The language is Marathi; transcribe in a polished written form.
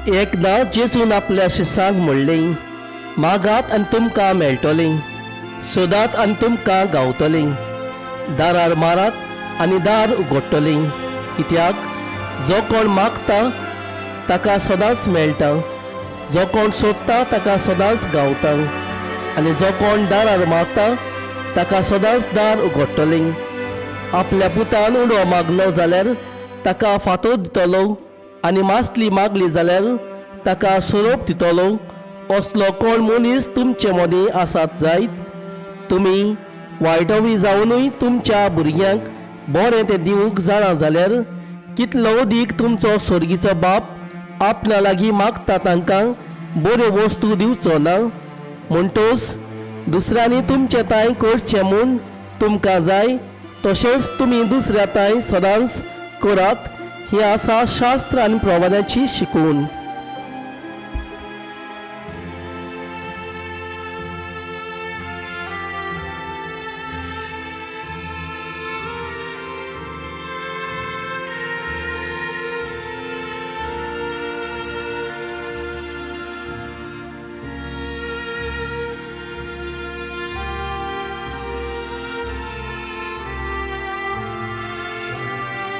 एकदां जेजून आपल्या शिष्यांक म्हणलें, मागात आनी तुमकां मेळटलें, सोदात आनी तुमकां गावतलें, दारार मारात आनी दार उगडटलें. कित्याक जो कोण मागता ताका सदांच मेळटा, जो कोण सोदता ताका सदांच गावता, आनी जो कोण दारार मारता ताका सदांच दार उगडटलें. आपल्या पुतान उडो मागलो जाल्यार ताका फांतो दितलो, आनी मासली मागली जाल्यार ताका सोरोप दितलो. असलो कोण मनीस तुमचे मदीं आसात जायत, तुमी वायटवी जावनूय तुमच्या भुरग्यांक बरें तें दिवंक जाणा जाल्यार कितलो अदीक तुमचो स्वर्गीचो बाप आपणा लागीं मागता तांकां बऱ्यो वस्तू दिवचो ना. म्हणटोच दुसऱ्यांनी तुमचें तांय करचें म्हूण तुमकां जाय तशेंच तुमी दुसऱ्या तांय सदांच करात. ही आसा शास्त्र आनी प्रवाद्यांची शिकवण.